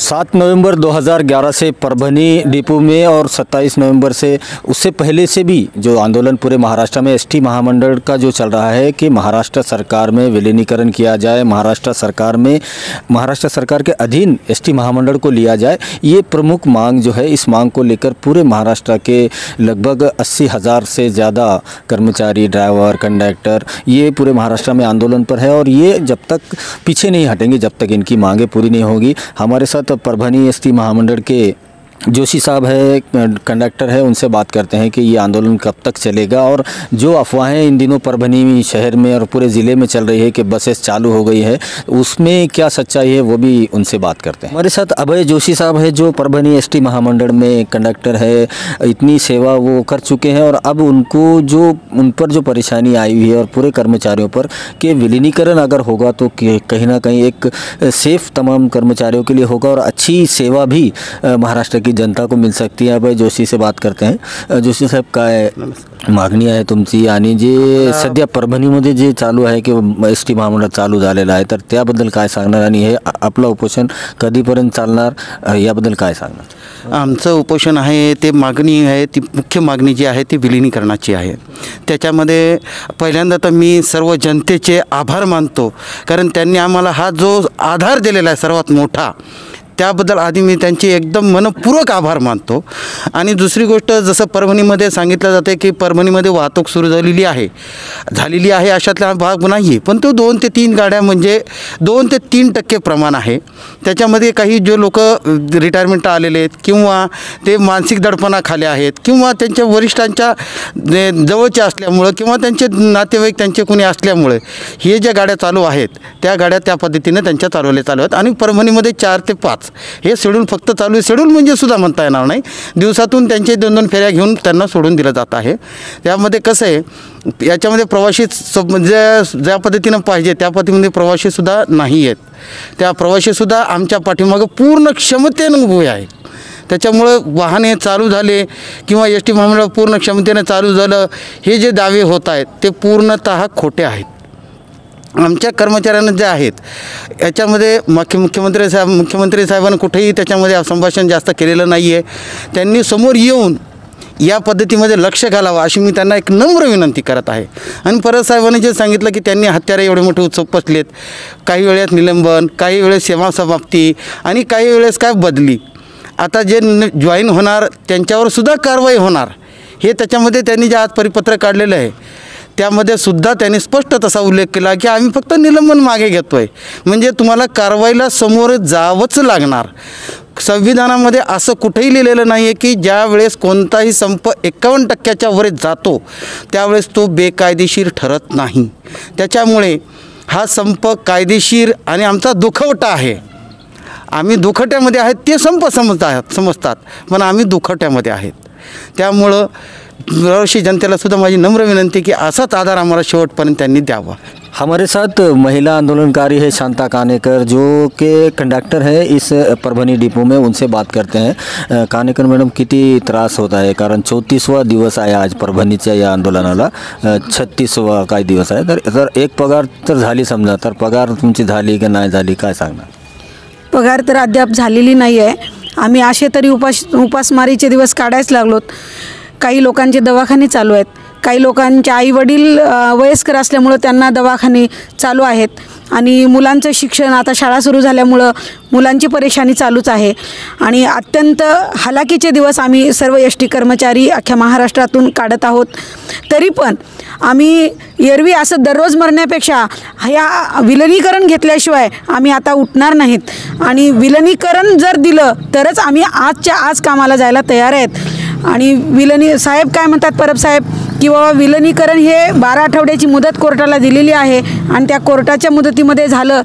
7 नवंबर 2011 से Parbhani depot में और 27 नवंबर से उससे पहले से भी जो आंदोलन पूरे महाराष्ट्र में एसटी महामंडल का जो चल रहा है कि महाराष्ट्र सरकार में विलीनीकरण किया जाए, महाराष्ट्र सरकार के अधीन एसटी महामंडल को लिया जाए। ये प्रमुख मांग जो है, इस मांग को लेकर पूरे महाराष्ट्र के लगभग 80,000 से ज़्यादा कर्मचारी, ड्राइवर, कंडक्टर ये पूरे महाराष्ट्र में आंदोलन पर है और ये जब तक पीछे नहीं हटेंगे, जब तक इनकी मांगें पूरी नहीं होगी। हमारे साथ परभनी एसटी महामंडल के जोशी साहब है, कंडक्टर है, उनसे बात करते हैं कि ये आंदोलन कब तक चलेगा और जो अफवाहें इन दिनों परभनी शहर में और पूरे ज़िले में चल रही है कि बसेस चालू हो गई है, उसमें क्या सच्चाई है, वो भी उनसे बात करते हैं। हमारे साथ अभय जोशी साहब है जो परभनी एसटी महामंडल में कंडक्टर है, इतनी सेवा वो कर चुके हैं और अब उनको उन पर जो परेशानी आई हुई है और पूरे कर्मचारियों पर कि विलीनीकरण अगर होगा तो कहीं ना कहीं एक सेफ तमाम कर्मचारियों के लिए होगा और अच्छी सेवा भी महाराष्ट्र की जनता को मिल सकती है। भाई जोशी से बात करते हैं। जोशी साहेब, काय मागणी आहे तुमची आणि जे सध्या परभणीमध्ये जे चालू आहे की एस टी महामंडळ चालू झालेलं आहे, तर त्याबद्दल काय सांगणार आणि हे आपलं उपोषण कधीपर्यंत चालणार याबद्दल काय सांगणार? आमचं उपोषण आहे ते मागणी आहे, ती मुख्य मागणी जी आहे ती विलीनीकरणाची आहे। त्याच्यामध्ये पहिल्यांदा तर मी सर्व जनतेचे आभार मानतो, कारण त्यांनी आम्हाला हा जो आधार दिलेला आहे सर्वात मोठा, त्याबद्दल आधी मी त्यांची एकदम मनपूर्वक आभार मानतो। आणि दुसरी गोष्ट, जसं परभणीमध्ये सांगितलं जाते की परभणीमध्ये वाहतूक सुरू झालेली आहे अशातला भाग नाही, पण तो 2 ते 3 गाड्या म्हणजे 2 ते 3% प्रमाण आहे। त्याच्यामध्ये काही जो लोक रिटायरमेंट आलेले आहेत किंवा ते मानसिक दडपणाखाली आहेत किंवा त्यांच्या वरिष्ठांच्या जवळचे असल्यामुळे किंवा त्यांचे नातेवाईक त्यांचे कोणी असल्यामुळे हे ज्या गाड्या चालू आहेत त्या गाड्या त्या पद्धतीने त्यांच्या चालवल्या चालू आहेत। आणि परभणीमध्ये 4 ते 5 हे शेड्यूल फक्त चालू आहे, शेड्यूल म्हणजे सुद्धा म्हणता येणार नाही, दिवसातून त्यांचे 2-2 फेऱ्या घेऊन त्यांना सोडून दिलं जात आहे। त्यामध्ये कसं आहे, याच्यामध्ये प्रवासी ज्या पद्धतीनं पाहिजे त्या पद्धतीमध्ये प्रवासीसुद्धा नाही आहेत, त्या प्रवासीसुद्धा आमच्या पाठीमागं पूर्ण क्षमतेनं उभे आहे। त्याच्यामुळं वाहने चालू झाले किंवा एस टी महामंडळ पूर्ण क्षमतेनं चालू झालं, हे जे दावे होत आहेत ते पूर्णतः खोटे आहेत। आमच्या कर्मचाऱ्यांना जे आहेत याच्यामध्ये मुख्यमंत्री साहेबांनी कुठेही त्याच्यामध्ये संभाषण जास्त केलेलं नाही आहे। त्यांनी समोर येऊन या पद्धतीमध्ये लक्ष घालावं अशी मी त्यांना एक नम्र विनंती करत आहे। आणि परत साहेबांनी जे सांगितलं की त्यांनी हत्यारे एवढे मोठे उपसलेत, काही वेळेस निलंबन, काही वेळेस सेवा समाप्ती आणि काही वेळेस काय बदली, आता जे जॉईन होणार त्यांच्यावर सुद्धा कारवाई होणार, हे त्याच्यामध्ये त्यांनी जे आज परिपत्र काढलेलं आहे त्यामध्ये सुद्धा त्यांनी स्पष्ट तसा उल्लेख केला की आम्ही फक्त निलंबन मागे घेतोय, म्हणजे तुम्हाला कारवाईला समोर जावंच लागणार। संविधानामध्ये असं कुठेही लिहिलेलं नाही आहे की ज्या वेळेस कोणताही संप 51% वर जातो त्यावेळेस तो बेकायदेशीर ठरत नाही। त्याच्यामुळे हा संप कायदेशीर आणि आमचा दुखवटा आहे, आम्ही दुखवट्यामध्ये आहेत ते संप समजतात पण आम्ही दुखवट्यामध्ये आहेत। त्यामुळं प्रवासी जनतेला सुद्धा माझी नम्र विनंती की असाच आधार आम्हाला शेवटपर्यंत त्यांनी द्यावा। हमारे साथ महिला आंदोलनकारी है शांता कानेकर जो कि कंडक्टर है इस परभनी डिपो में, उनसे बात करते हैं। कानेकर मैडम, किती त्रास होता है, कारण 34वां दिवस आहे आज परभणीच्या या आंदोलनाला, 36वा काय दिवस आहे, तर एक पगार तर झाली समजा, तर पगार तुमची झाली की नाही झाली काय सांगणार? पगार तर अद्याप झालेली नाही आहे। आम्ही असे तरी उपासमारीचे दिवस काढायच लागलोत। काही लोकांचे दवाखाने चालू आहेत, काही लोकांचे आईवडील वयस्कर असल्यामुळं त्यांना दवाखाने चालू आहेत आणि मुलांचं शिक्षण, आता शाळा सुरू झाल्यामुळं मुलांची परेशानी चालूच आहे आणि अत्यंत हालाकीचे दिवस आम्ही सर्व एस टी कर्मचारी अख्ख्या महाराष्ट्रातून काढत आहोत। तरी पण आम्ही एरवी असं दररोज मरण्यापेक्षा ह्या विलीनीकरण घेतल्याशिवाय आम्ही आता उठणार नाहीत आणि विलीनीकरण जर दिलं तरच आम्ही आजच्या आज कामाला जायला तयार आहेत। आणि साहेब काय म्हणतात, परब साहेब, की बाबा विलीनीकरण हे 12 आठवड्याची मुदत कोर्टाला दिलेली आहे आणि त्या कोर्टाच्या मुदतीमध्ये झालं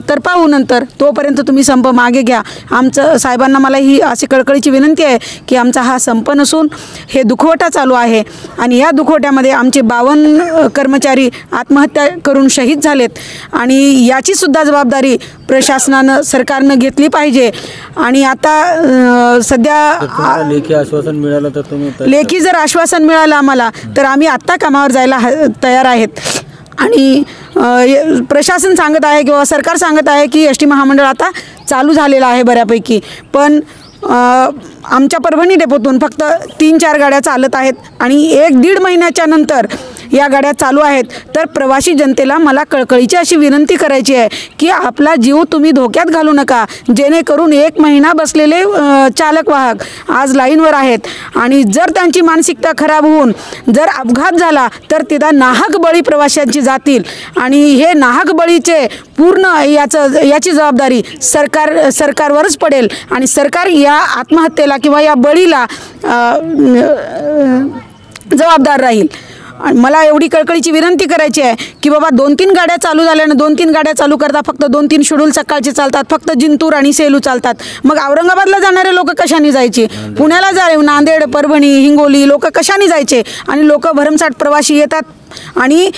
तर पाहू नंतर, तोपर्यंत तुम्ही संप मागे घ्या। आमचं साहेबांना मला ही अशी कळकळीची विनंती आहे की आमचा हा संप नसून हे दुखवटा चालू आहे आणि या दुखवट्यामध्ये आमचे 52 कर्मचारी आत्महत्या करून शहीद झालेत आणि याची सुद्धा जबाबदारी प्रशासनानं, सरकारनं घेतली पाहिजे। आणि आता सध्या लेखी आश्वासन मिळालं तर तुम्ही, लेखी जर आश्वासन मिळालं आम्हाला तर आम्ही आत्ता कामावर जायला तयार आहेत। आणि प्रशासन सांगत आहे किंवा सरकार सांगत आहे की एस टी महामंडळ आता चालू झालेलं आहे बऱ्यापैकी, पण आमच्या परभणी डेपोतून फक्त 3-4 गाड्या चालत आहेत आणि 1-1.5 महिन्याच्या नंतर या गाड्या चालू आहेत. तर प्रवासी जनतेला मला कळकळीची अशी विनंती करायची आहे की आपला जीव तुम्ही धोक्यात घालू नका, जेणेकरून 1 महिना बसलेले चालक वाहक आज लाईनवर आहेत आणि जर त्यांची मानसिकता खराब होऊन जर अपघात झाला तर तिथं नाहक बळी प्रवाशांची जातील आणि हे नाहक बळीचे पूर्ण याची जबाबदारी सरकारवरच पडेल आणि सरकार या आत्महत्येला किंवा या बळीला जबाबदार राहील. मला एवढी कळकळीची विनंती करायची आहे की बाबा 2-3 गाड्या चालू झाल्यानं 2-3 गाड्या चालू करता फक्त 2-3 शेड्यूल सकाळचे चालतात, फक्त जिंतूर आणि सेलू चालतात. मग औरंगाबादला जाणारे लोक कशाने जायचे, पुण्याला नांदेड, परभणी, हिंगोली लोक कशाने जायचे आणि लोक भरमसाठ प्रवासी येतात आणि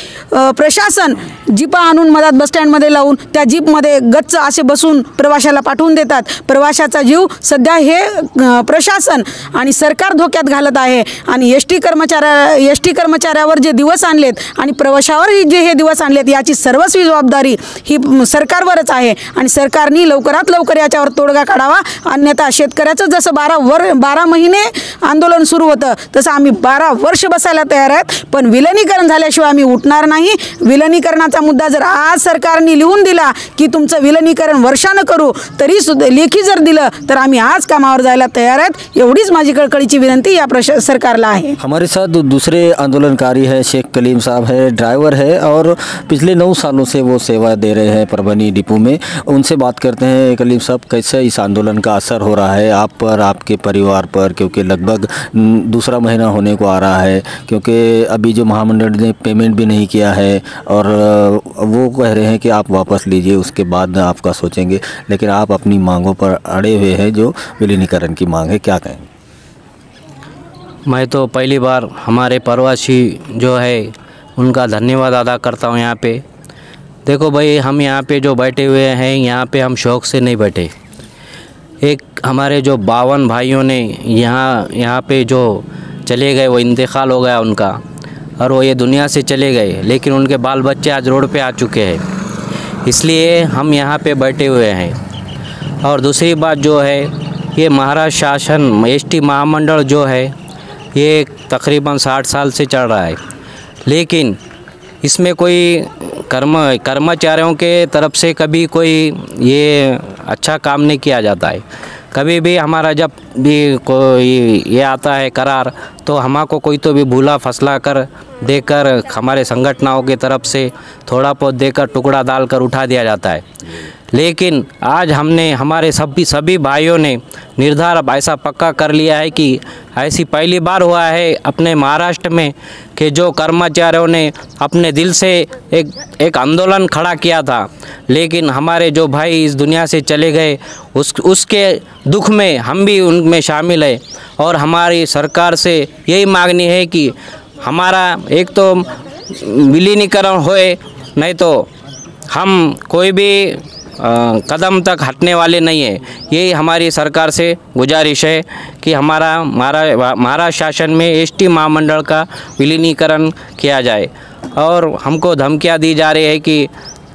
प्रशासन जीपा आणून मधात बसस्टँडमध्ये लावून त्या जीपमध्ये गच्च असे बसून प्रवाशाला पाठवून देतात. प्रवाशाचा जीव सध्या हे प्रशासन आणि सरकार धोक्यात घालत आहे आणि एस टी कर्मचाऱ्यावर जे दिवस आणलेत आणि प्रवाशावर जे हे दिवस आणलेत याची सर्वस्वी जबाबदारी ही सरकारवरच आहे आणि सरकारने लवकरात लवकर याच्यावर तोडगा काढावा. अन्यथा शेतकऱ्याचं जसं 12 महिने आंदोलन सुरू होतं तसं आम्ही 12 वर्ष बसायला तयार आहेत, पण विलिनीकरण झाल्याशिवाय आम्ही उठणार नाही. विलिनीकरणाचा मुद्दा जर आज सरकारने लिहून दिला की तुमचं विलिनीकरण वर्षानं करू, तरी सुद्धा लेखी जर दिलं तर आम्ही आज कामावर जायला तयार आहेत. एवढीच माझी कळकळीची विनंती या सरकारला आहे. हमारे साथ दूसरे आंदोलनकारी है, शेख कलीम साहब है, ड्राइवर है और पिछले 9 सालों से वो सेवा दे रहे हैं परभनी डिपो में. उनसे बात करते हैं. कलीम साहब, कैसे इस आंदोलन का असर हो रहा है आप पर, आपके परिवार पर, क्योंकि लगभग दूसरा महीना होने को आ रहा है, क्योंकि अभी जो महामंडल ने पेमेंट भी नहीं किया है और वो कह रहे हैं कि आप वापस लीजिए, उसके बाद आपका सोचेंगे, लेकिन आप अपनी मांगों पर अड़े हुए हैं जो विलीनीकरण की मांग है, क्या कहें? मैं तो पहली बार हमारे प्रवासी जो है उनका धन्यवाद अदा करता हूँ. यहाँ पे देखो भाई, हम यहाँ पे जो बैठे हुए हैं यहाँ पे हम शौक़ से नहीं बैठे. एक हमारे जो 52 भाइयों ने यहाँ पे जो चले गए, वो इंतकाल हो गया उनका और वो ये दुनिया से चले गए, लेकिन उनके बाल बच्चे आज रोड पे आ चुके हैं, इसलिए हम यहाँ पे बैठे हुए हैं. और दूसरी बात जो है, ये महाराष्ट्र शासन एसटी महामंडल जो है ये तकरीबन 60 साल से चल रहा है, लेकिन इसमें कोई कर्मचारियों के तरफ से कभी कोई ये अच्छा काम नहीं किया जाता है. कभी भी हमारा जब भी कोई ये आता है करार, तो हमको कोई तो भी भूला फसला कर देकर हमारे संगठनों की तरफ से थोड़ा बहुत देकर टुकड़ा डालकर उठा दिया जाता है. लेकिन आज हमने हमारे सभी भाइयों ने निर्धार ऐसा पक्का कर लिया है कि ऐसी पहली बार हुआ है अपने महाराष्ट्र में कि जो कर्मचारियों ने अपने दिल से एक आंदोलन खड़ा किया था, लेकिन हमारे जो भाई इस दुनिया से चले गए उसके दुख में हम भी उनमें शामिल है. और हमारी सरकार से यही मांगनी है कि हमारा एक तो विलीनीकरण होए, नहीं तो हम कोई भी कदम तक हटने वाले नहीं है. यही हमारी सरकार से गुजारिश है कि हमारा महाराष्ट्र शासन में एसटी महामंडल का विलीनीकरण किया जाए. और हमको धमकियां दी जा रही है कि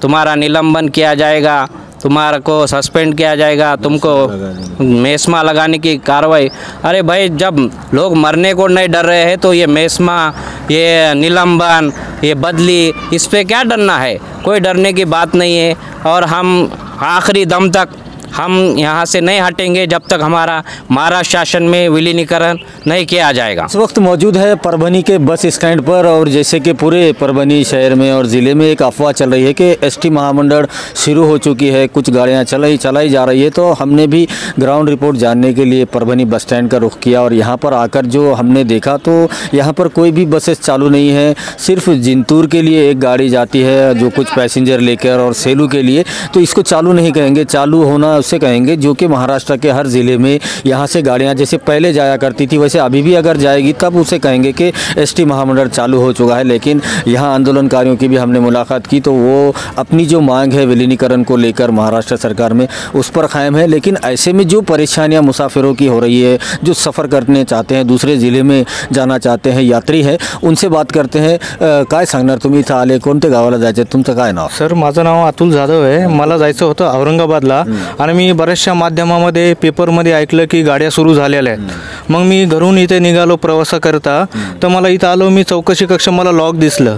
तुम्हारा निलंबन किया जाएगा, तुम्हारा को सस्पेंड किया जाएगा, तुमको मेस्मा लगाने की कार्रवाई. अरे भाई, जब लोग मरने को नहीं डर रहे हैं तो ये मेस्मा, ये निलंबन, ये बदली, इस पे क्या डरना है? कोई डरने की बात नहीं है. और हम आखिरी दम तक हम यहाँ से नहीं हटेंगे जब तक हमारा महाराष्ट्र शासन में विलीनीकरण नहीं किया जाएगा. इस वक्त मौजूद है परभनी के बस स्टैंड पर, और जैसे कि पूरे परभनी शहर में और ज़िले में एक अफवाह चल रही है कि एसटी महामंडल शुरू हो चुकी है, कुछ गाड़ियाँ चलाई जा रही है. तो हमने भी ग्राउंड रिपोर्ट जानने के लिए परभनी बस स्टैंड का रुख किया और यहाँ पर आकर जो हमने देखा तो यहाँ पर कोई भी बसेस चालू नहीं है. सिर्फ जिंतूर के लिए एक गाड़ी जाती है जो कुछ पैसेंजर लेकर, और सेलू के लिए, तो इसको चालू नहीं कहेंगे, चालू होना उससे कहेंगे जो कि महाराष्ट्र के हर ज़िले में यहाँ से गाड़ियाँ जैसे पहले जाया करती थी वैसे अभी भी अगर जाएगी तब उसे कहेंगे कि एसटी महामंडल चालू हो चुका है। लेकिन यहाँ आंदोलनकारियों की भी हमने मुलाकात की तो वो अपनी जो मांग है विलीनीकरण को लेकर महाराष्ट्र सरकार में उस पर कायम है। लेकिन ऐसे में जो परेशानियाँ मुसाफिरों की हो रही है, जो सफ़र करने चाहते हैं, दूसरे ज़िले में जाना चाहते हैं, यात्री है, उनसे बात करते हैं। काय सांगणार तुम्ही इथं आले, कोणत्या गावाला जायचे, तुमचं काय नाव? सर माझं नाव अतुल जाधव आहे। मला जायचं होतं औरंगाबादला आणि मी बऱ्याचशा माध्यमामध्ये पेपरमध्ये ऐकलं की गाड्या सुरू झालेल्या आहेत। मग मी घरून इथे निघालो प्रवासाकरता तर मला इथं आलो, मी चौकशी कक्ष मला लॉक दिसलं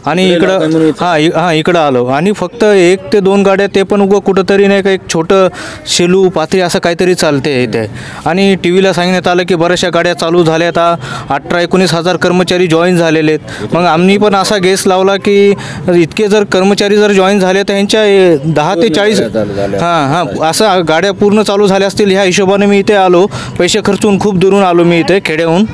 आणि इकडं इकडं आलो आणि फक्त 1 ते 2 गाड्या, ते पण उगं कुठंतरी नाही का एक छोटं शेलू पाथरी असं काहीतरी चालते इथे। आणि टी व्हीला सांगण्यात आलं की बऱ्याचशा गाड्या चालू झाल्या, आता 18-19 हजार कर्मचारी जॉईन झालेले आहेत। मग आम्ही पण असा गेस लावला की इतके जर कर्मचारी जर जॉईन झाले तर यांच्या 10 ते 40 असं गाड्या पूर्ण चालू झाल्या असतील ह्या हिशोबाने मी इथे आलो। पैसे खर्चून खूप दुरून आलो मी इथे खेड्याहून,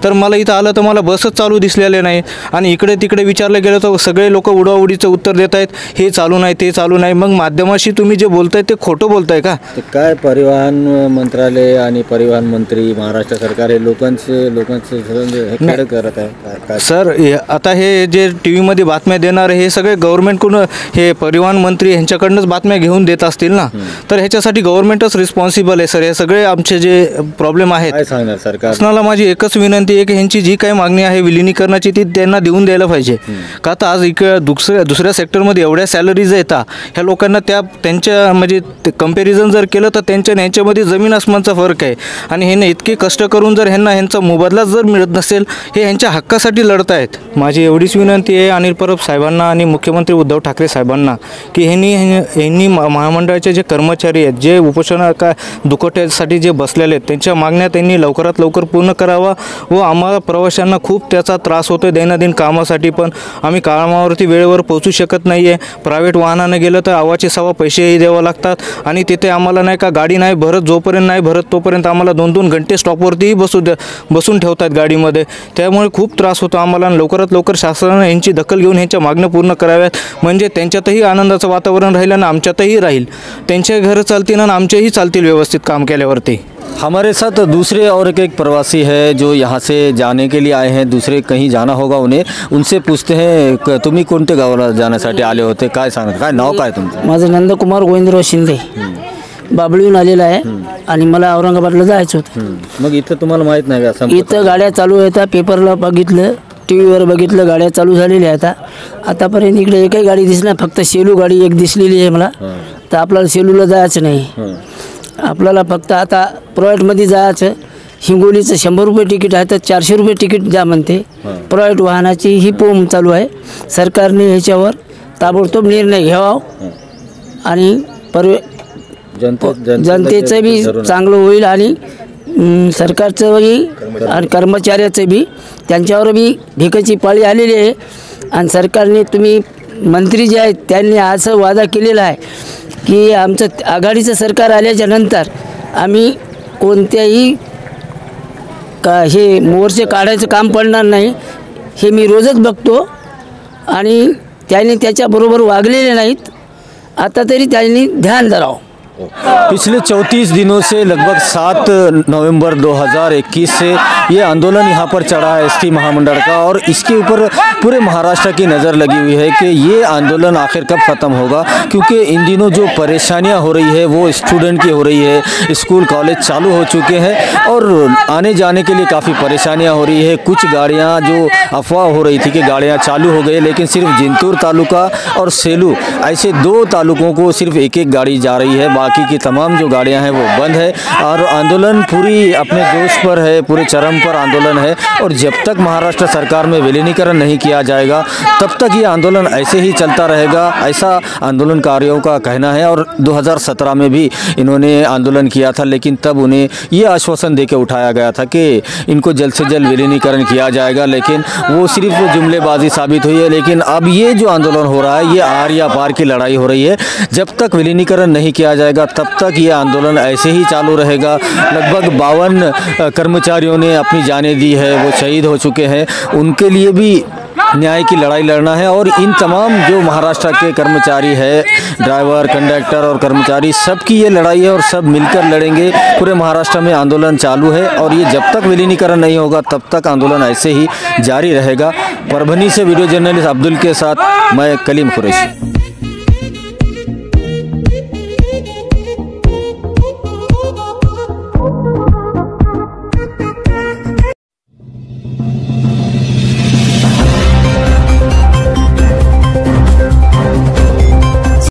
तर मला इथं आलं तर मला बसच चालू दिसलेले नाही आणि इकडे तिकडे विचारलं गेलं तर सगळे लोक उडाउडीचं उत्तर देत आहेत, हे चालू नाही ते चालू नाही। मग माध्यमाशी तुम्ही जे बोलताय ते खोटं बोलताय का? काय परिवहन मंत्रालय आणि परिवहन मंत्री महाराष्ट्र सरकार हे लोकांचे करत आहे सर? आता हे जे टी व्हीमध्ये बातम्या देणारे हे सगळे गव्हर्नमेंटकडून, हे परिवहन मंत्री ह्यांच्याकडूनच बातम्या घेऊन देत असतील ना, तर ह्याच्यासाठी गव्हर्नमेंटच रिस्पॉन्सिबल आहे सर। हे सगळे आमचे जे प्रॉब्लेम आहेत, काय सांगणार सरकार? शासनाला माझी एकच विनंती आहे की ह्यांची जी काही मागणी आहे विलिनीकरणाची ती त्यांना देऊन द्यायला पाहिजे। का तर आज दुसऱ्या सेक्टरमध्ये एवढ्या सॅलरीज येतात ह्या लोकांना, त्यांच्या म्हणजे कंपॅरिझन जर केलं तर त्यांच्या ह्यांच्यामध्ये जमीन आसमानचा फरक आहे। आणि ह्यांना इतके कष्ट करून जर ह्यांचा मोबदला जर मिळत नसेल, हे ह्यांच्या हक्कासाठी लढत आहेत। माझी एवढीच विनंती आहे अनिल परब साहेबांना आणि मुख्यमंत्री उद्धव ठाकरे साहेबांना की ह्यांनी महामंडळाचे जे कर्मचारी आहेत, जे उपोषणा दुखवट्यासाठी जे बसलेले आहेत, त्यांच्या मागण्या त्यांनी लवकरात लवकर पूर्ण करावा। व आम्हाला प्रवाशांना खूप त्याचा त्रास होतो दैनंदिन कामासाठी, पण आम्ही कामावरती वेळेवर पोहोचू शकत नाही आहे। प्रायव्हेट वाहनानं गेलं तर आवाचे सवा पैसेही द्यावं लागतात आणि तिथे आम्हाला नाही का गाडी नाही भरत, जोपर्यंत नाही भरत तोपर्यंत आम्हाला 2-2 घंटे स्टॉपवरतीही बसून ठेवतात गाडीमध्ये। त्यामुळे खूप त्रास होतो आम्हाला। लवकरात लवकर शासनाने यांची दखल घेऊन ह्यांच्या मागण्या पूर्ण कराव्यात, म्हणजे त्यांच्यातही आनंदाचं वातावरण राहील आणि आमच्यातही राहील। त्यांचे घरं चालतील आणि आमचेही चालतील व्यवस्थित काम केल्यावरती। हमारे साथ दूसरे और एक प्रवासी है जो यहाँ से जाने के लिए आए हैं, दूसरे कहीं जाना होगा उन्हें, उनसे पूछते हैं तुम्ही कोणत्या गावाला जाण्यासाठी आले होते, काय सांगत, काय नाव काय तुमचं? माझं नंदकुमार गोविंदराव शिंदे, बाबळीहून आलेला आहे आणि मला औरंगाबादला जायचं होतं। मग इथं तुम्हाला माहीत नाही का? इथं गाड्या चालू आहेत, पेपरला बघितलं, टी व्हीवर बघितलं, गाड्या चालू झालेल्या आहेत। आतापर्यंत इकडे एकही गाडी दिसणार, फक्त शेलू गाडी एक दिसलेली आहे मला। तर आपल्याला शेलूला जायचं नाही, आपल्याला फक्त आता प्रायव्हेटमध्ये जायचं। हिंगोलीचं 100 रुपये तिकीट आहे तर 400 रुपये तिकीट द्या म्हणते प्रायव्हेट वाहनाची, ही पोम चालू आहे। सरकारने ह्याच्यावर ताबडतोब निर्णय घ्यावा आणि जनतेचं बी चांगलं होईल आणि सरकारचं बी आणि कर्मचाऱ्याचं बी, त्यांच्यावर बी भिकाची पाळी आलेली आहे। आणि सरकारने, तुम्ही मंत्री जे आहेत त्यांनी असं वादा केलेला आहे की आमचं आघाडीचं सरकार आल्याच्या नंतर आम्ही कोणत्याही हे मोर्चे काढायचं काम पडणार नाही। हे मी रोजच बघतो आणि त्यांनी त्याच्याबरोबर वागलेले नाहीत, आता तरी त्यांनी ध्यान धरावं। पिछले 34 दिनों से लगभग 7 नवंबर 2021 से ये आंदोलन यहाँ पर चढ़ा है एसटी महामंडल का, और इसके ऊपर पूरे महाराष्ट्र की नज़र लगी हुई है कि ये आंदोलन आखिर कब ख़त्म होगा। क्योंकि इन दिनों जो परेशानियाँ हो रही है वो स्टूडेंट की हो रही है, स्कूल कॉलेज चालू हो चुके हैं और आने जाने के लिए काफ़ी परेशानियाँ हो रही है। कुछ गाड़ियाँ जो अफवाह हो रही थी कि गाड़ियाँ चालू हो गई, लेकिन सिर्फ जिंतूर तालुका और सेलू ऐसे 2 तालुकों को सिर्फ एक गाड़ी जा रही है, बाकी की तमाम जो गाड़ियां हैं वो बंद है। और आंदोलन पूरी अपने जोश पर है, पूरे चरम पर आंदोलन है। और जब तक महाराष्ट्र सरकार में विलीनीकरण नहीं किया जाएगा तब तक ये आंदोलन ऐसे ही चलता रहेगा, ऐसा आंदोलनकारियों का कहना है। और 2017 में भी इन्होंने आंदोलन किया था, लेकिन तब उन्हें ये आश्वासन देकर उठाया गया था कि इनको जल्द से जल्द विलीनीकरण किया जाएगा, लेकिन वो सिर्फ जुमलेबाजी साबित हुई है। लेकिन अब ये जो आंदोलन हो रहा है ये आर या पार की लड़ाई हो रही है। जब तक विलीनीकरण नहीं किया जाएगा तब तक ये आंदोलन ऐसे ही चालू रहेगा। लगभग 52 कर्मचारियों ने अपनी जानें दी है, वो शहीद हो चुके हैं। उनके लिए भी न्याय की लड़ाई लड़ना है। और इन तमाम जो महाराष्ट्र के कर्मचारी है, ड्राइवर, कंडक्टर और कर्मचारी, सबकी ये लड़ाई है और सब मिलकर लड़ेंगे। पूरे महाराष्ट्र में आंदोलन चालू है और ये जब तक विलीनीकरण नहीं होगा तब तक आंदोलन ऐसे ही जारी रहेगा। परभनी से वीडियो जर्नलिस्ट अब्दुल के साथ मैं कलीम कुरैशी।